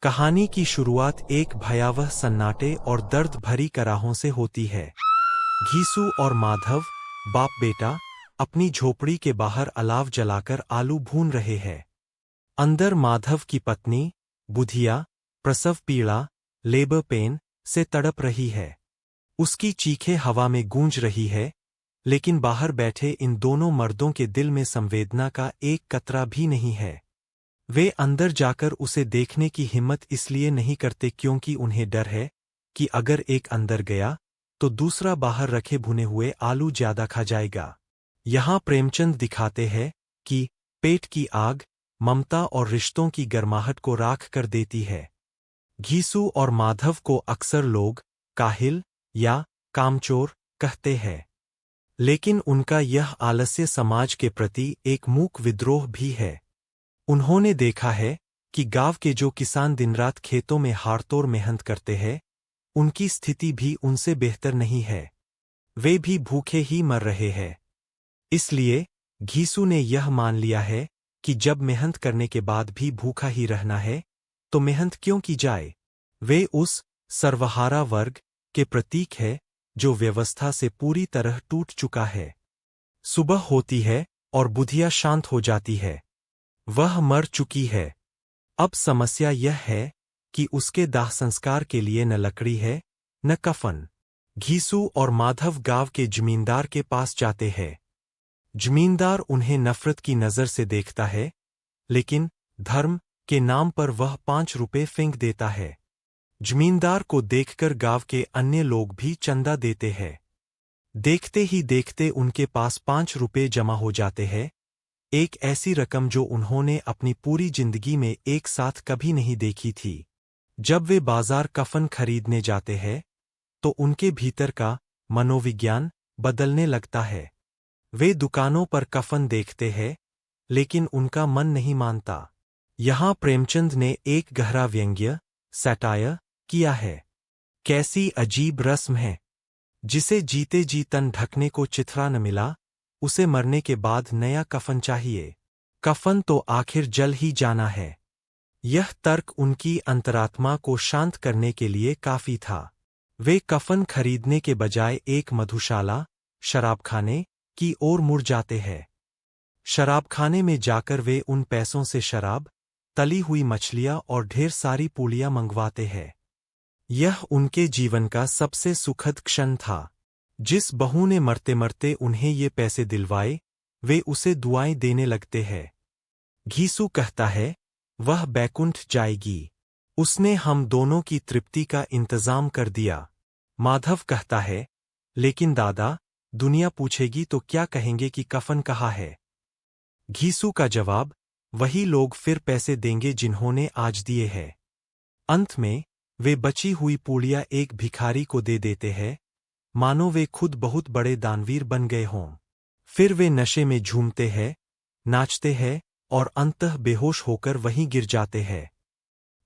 कहानी की शुरुआत एक भयावह सन्नाटे और दर्द भरी कराहों से होती है। घीसू और माधव, बाप बेटा, अपनी झोपड़ी के बाहर अलाव जलाकर आलू भून रहे हैं। अंदर माधव की पत्नी, बुधिया, प्रसव पीड़ा, लेबर पेन से तड़प रही है। उसकी चीखें हवा में गूंज रही है, लेकिन बाहर बैठे इन दोनों मर्दों के दिल में संवेदना का एक कतरा भी नहीं है। वे अंदर जाकर उसे देखने की हिम्मत इसलिए नहीं करते क्योंकि उन्हें डर है कि अगर एक अंदर गया तो दूसरा बाहर रखे भुने हुए आलू ज्यादा खा जाएगा। यहाँ प्रेमचंद दिखाते हैं कि पेट की आग ममता और रिश्तों की गर्माहट को राख कर देती है। घीसू और माधव को अक्सर लोग काहिल या कामचोर कहते हैं, लेकिन उनका यह आलस्य समाज के प्रति एक मूक विद्रोह भी है। उन्होंने देखा है कि गांव के जो किसान दिनरात खेतों में हाड़तोड़ मेहनत करते हैं, उनकी स्थिति भी उनसे बेहतर नहीं है। वे भी भूखे ही मर रहे हैं। इसलिए घीसू ने यह मान लिया है कि जब मेहनत करने के बाद भी भूखा ही रहना है, तो मेहनत क्यों की जाए। वे उस सर्वहारा वर्ग के प्रतीक है जो व्यवस्था से पूरी तरह टूट चुका है। सुबह होती है और बुधिया शांत हो जाती है। वह मर चुकी है। अब समस्या यह है कि उसके दाह संस्कार के लिए न लकड़ी है न कफन। घीसू और माधव गांव के जमींदार के पास जाते हैं। जमींदार उन्हें नफरत की नजर से देखता है, लेकिन धर्म के नाम पर वह 5 रुपए फेंक देता है। जमींदार को देखकर गांव के अन्य लोग भी चंदा देते हैं। देखते ही देखते उनके पास 5 रुपए जमा हो जाते हैं, एक ऐसी रकम जो उन्होंने अपनी पूरी जिंदगी में एक साथ कभी नहीं देखी थी। जब वे बाजार कफन खरीदने जाते हैं, तो उनके भीतर का मनोविज्ञान बदलने लगता है। वे दुकानों पर कफन देखते हैं, लेकिन उनका मन नहीं मानता। यहाँ प्रेमचंद ने एक गहरा व्यंग्य सैटायर किया है। कैसी अजीब रस्म है, जिसे जीते जी तन ढकने को चिथरा न मिला, उसे मरने के बाद नया कफन चाहिए। कफन तो आखिर जल ही जाना है। यह तर्क उनकी अंतरात्मा को शांत करने के लिए काफी था। वे कफन खरीदने के बजाय एक मधुशाला, शराबखाने की ओर मुड़ जाते हैं। शराबखाने में जाकर वे उन पैसों से शराब, तली हुई मछलियां और ढेर सारी पूड़ियां मंगवाते हैं। यह उनके जीवन का सबसे सुखद क्षण था। जिस बहू ने मरते मरते उन्हें ये पैसे दिलवाए, वे उसे दुआएं देने लगते हैं। घीसू कहता है, वह बैकुंठ जाएगी। उसने हम दोनों की तृप्ति का इंतजाम कर दिया। माधव कहता है, लेकिन दादा, दुनिया पूछेगी तो क्या कहेंगे कि कफन कहाँ है। घीसू का जवाब, वही लोग फिर पैसे देंगे जिन्होंने आज दिए हैं। अंत में वे बची हुई पूड़ियां एक भिखारी को दे देते हैं, मानो वे खुद बहुत बड़े दानवीर बन गए हों। फिर वे नशे में झूमते हैं, नाचते हैं और अंततः बेहोश होकर वहीं गिर जाते हैं।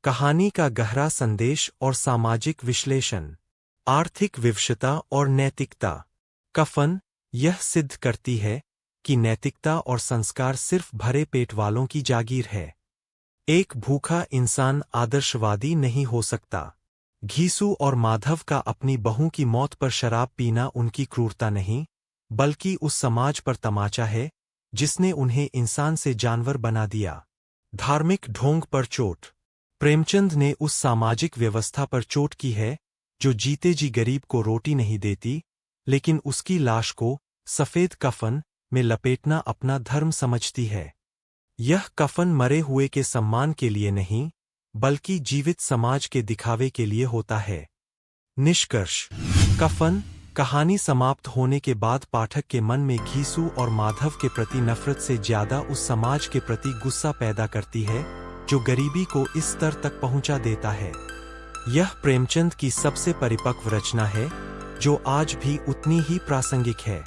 कहानी का गहरा संदेश और सामाजिक विश्लेषण। आर्थिक विवशता और नैतिकता। कफन यह सिद्ध करती है कि नैतिकता और संस्कार सिर्फ भरे पेट वालों की जागीर है। एक भूखा इंसान आदर्शवादी नहीं हो सकता। घीसू और माधव का अपनी बहू की मौत पर शराब पीना उनकी क्रूरता नहीं, बल्कि उस समाज पर तमाचा है जिसने उन्हें इंसान से जानवर बना दिया। धार्मिक ढोंग पर चोट। प्रेमचंद ने उस सामाजिक व्यवस्था पर चोट की है जो जीते जी गरीब को रोटी नहीं देती, लेकिन उसकी लाश को सफेद कफन में लपेटना अपना धर्म समझती है। यह कफन मरे हुए के सम्मान के लिए नहीं, बल्कि जीवित समाज के दिखावे के लिए होता है। निष्कर्ष। कफन कहानी समाप्त होने के बाद पाठक के मन में घीसू और माधव के प्रति नफरत से ज्यादा उस समाज के प्रति गुस्सा पैदा करती है जो गरीबी को इस स्तर तक पहुंचा देता है। यह प्रेमचंद की सबसे परिपक्व रचना है, जो आज भी उतनी ही प्रासंगिक है।